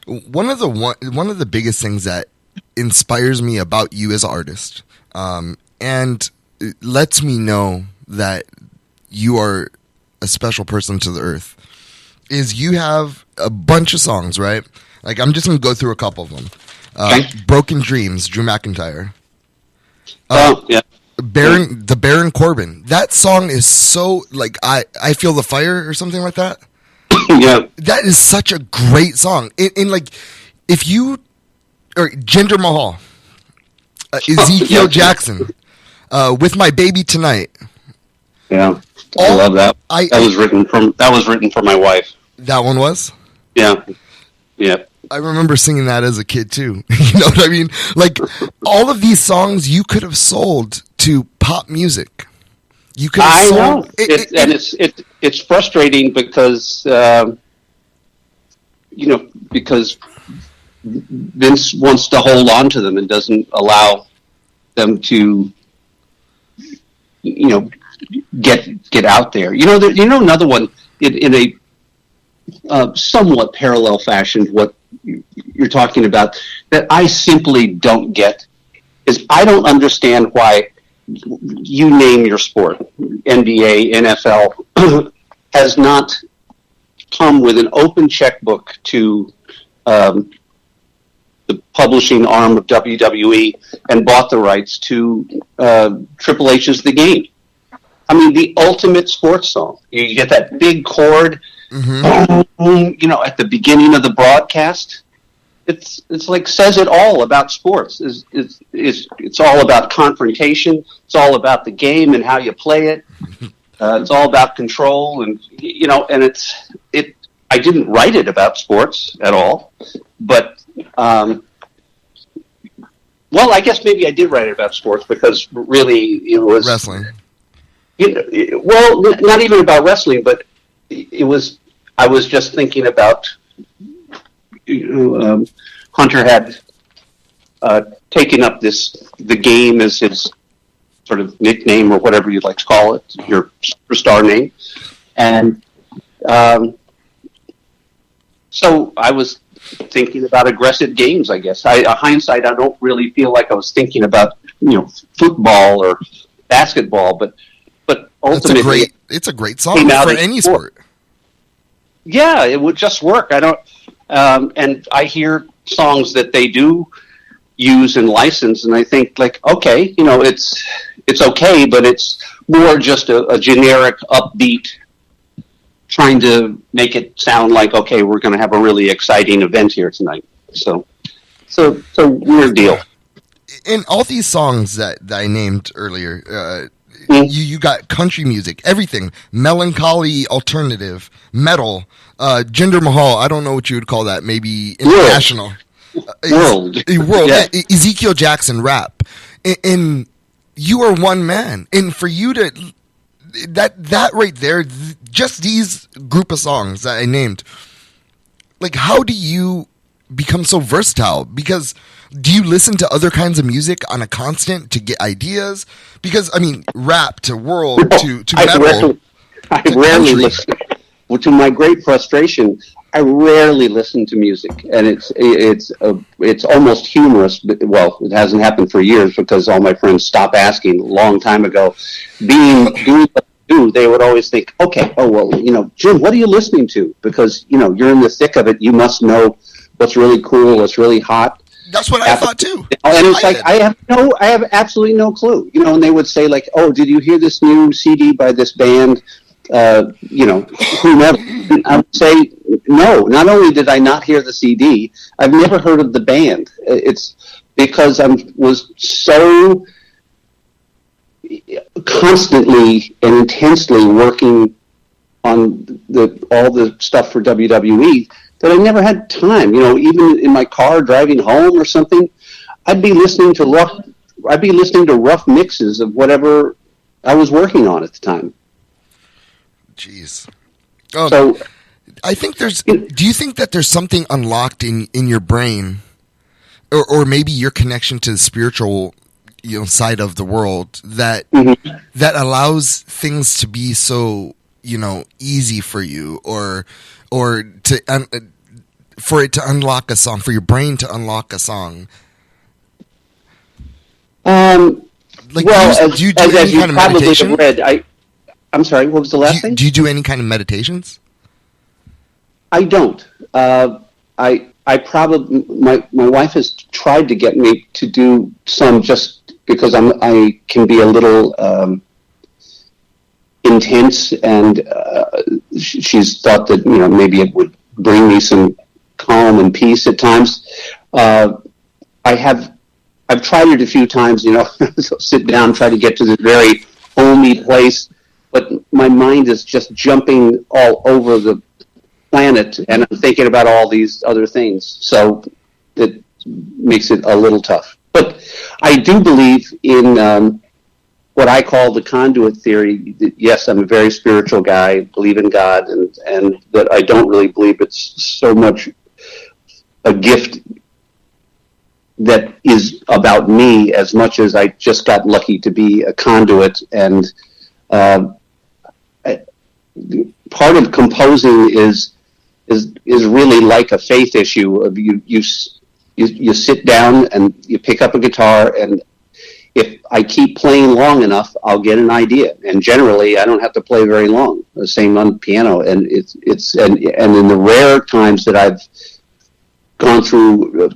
One of the biggest things that inspires me about you as an artist, and it lets me know that you are a special person to the earth, is you have a bunch of songs, right? Like, I'm just gonna go through a couple of them. Okay. Broken Dreams, Drew McIntyre. Yeah. The Baron Corbin. That song is so, like, I Feel the Fire or something like that. Yeah. That is such a great song. In like, if you, or Jinder Mahal, Ezekiel Jackson, With My Baby Tonight. Yeah. I love that. That was written for my wife. That one was? Yeah. Yeah. I remember singing that as a kid too. You know what I mean? Like, all of these songs you could have sold to pop music. You could have sold. I know. It's frustrating because because Vince wants to hold on to them and doesn't allow them to get out there. Another one in a somewhat parallel fashion to what you're talking about that I simply don't get is I don't understand why you name your sport, NBA, NFL, has not come with an open checkbook to the publishing arm of WWE and bought the rights to Triple H's The Game. I mean, the ultimate sports song. You get that big chord, at the beginning of the broadcast. It's like says it all about sports. It's all about confrontation. It's all about the game and how you play it. It's all about control, and I didn't write it about sports at all, but I guess maybe I did write it about sports because really it was wrestling. Not even about wrestling, but it was. I was just thinking about. Hunter had taken up the game as his sort of nickname or whatever you'd like to call it, your superstar name, and so I was thinking about aggressive games. I guess hindsight, I don't really feel like I was thinking about football or basketball, but ultimately it's a great song for any sport. Yeah, it would just work. I don't. And I hear songs that they do use and license, and I think, like, okay, it's okay, but it's more just a generic upbeat, trying to make it sound like, okay, we're going to have a really exciting event here tonight. So weird deal. In all these songs that I named earlier, you got country music, everything, melancholy, alternative, metal, Jinder Mahal. I don't know what you would call that. Maybe international. World. Yeah. Ezekiel Jackson rap. And you are one man. And for you to that right there, just these group of songs that I named, like, how do you become so versatile? Because do you listen to other kinds of music on a constant to get ideas? Because, I mean, rap to world to metal. I rarely listen. Well, to my great frustration, I rarely listen to music, and it's almost humorous. Well, it hasn't happened for years because all my friends stopped asking a long time ago. Doing what I do, they would always think, okay, Jim, what are you listening to? Because you're in the thick of it. You must know what's really cool, what's really hot. That's what I thought too. And it's like I have absolutely no clue. And they would say, like, "Oh, did you hear this new CD by this band?" Whomever. I would say, no. Not only did I not hear the CD, I've never heard of the band. It's because I was so constantly and intensely working on all the stuff for WWE that I never had time. Even in my car driving home or something, I'd be listening to rough mixes of whatever I was working on at the time. Jeez. So I think do you think that there's something unlocked in your brain, or maybe your connection to the spiritual, side of the world that allows things to be so, easy for you, or to for it to unlock a song, for your brain to unlock a song? Like, do you do any kind of meditation? I'm sorry, what was the last thing? Do you do any kind of meditations? I don't. I probably my wife has tried to get me to do some, just because I can be a little intense, and she's thought that maybe it would bring me some calm and peace at times. I've tried it a few times, sit down, try to get to this very homey place, but my mind is just jumping all over the planet, and I'm thinking about all these other things, so it makes it a little tough. But I do believe in what I call the conduit theory. Yes, I'm a very spiritual guy, believe in God, and that I don't really believe it's so much a gift that is about me as much as I just got lucky to be a conduit. And part of composing is really like a faith issue. Of you sit down and you pick up a guitar, and if I keep playing long enough, I'll get an idea. And generally, I don't have to play very long. The same on piano. And and in the rare times that I've gone through,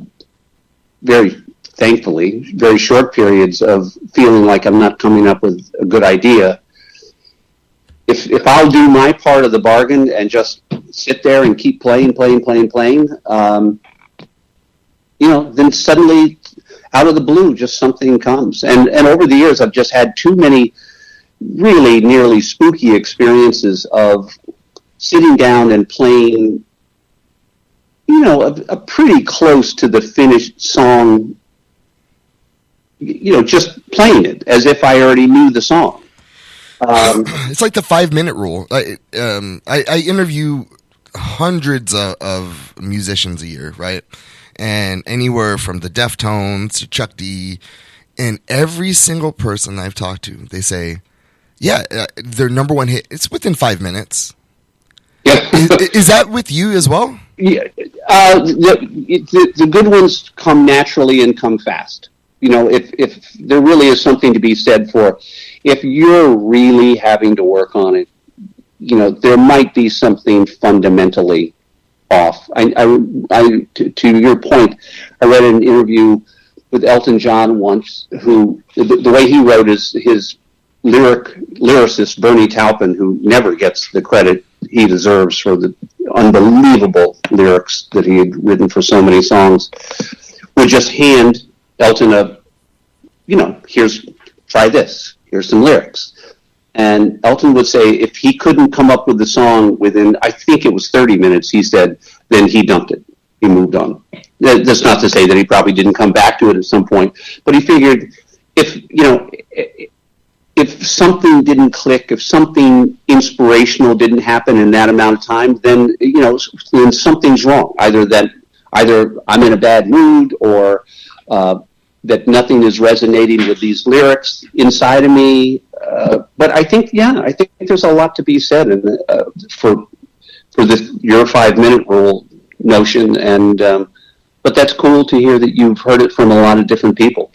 very thankfully, very short periods of feeling like I'm not coming up with a good idea, if I'll do my part of the bargain and just sit there and keep playing, then suddenly, out of the blue, just something comes. And over the years, I've just had too many really nearly spooky experiences of sitting down and playing, a pretty close to the finished song, just playing it as if I already knew the song. It's like the 5-minute rule. I interview hundreds of musicians a year, right? And anywhere from the Deftones to Chuck D, and every single person I've talked to, they say, their number one hit, it's within 5 minutes. Yeah. Is that with you as well? Yeah. The good ones come naturally and come fast. If there really is something to be said for, if you're really having to work on it, there might be something fundamentally off. To your point, I read an interview with Elton John once, who the way he wrote is his lyricist Bernie Taupin, who never gets the credit he deserves for the unbelievable lyrics that he had written for so many songs, would just hand Elton try this, here's some lyrics. And Elton would say if he couldn't come up with the song within, I think it was 30 minutes, he said, then he dumped it. He moved on. That's not to say that he probably didn't come back to it at some point, but he figured if something didn't click, if something inspirational didn't happen in that amount of time, then then something's wrong. Either I'm in a bad mood, or that nothing is resonating with these lyrics inside of me. But I think there's a lot to be said for your 5-minute rule notion, and but that's cool to hear that you've heard it from a lot of different people.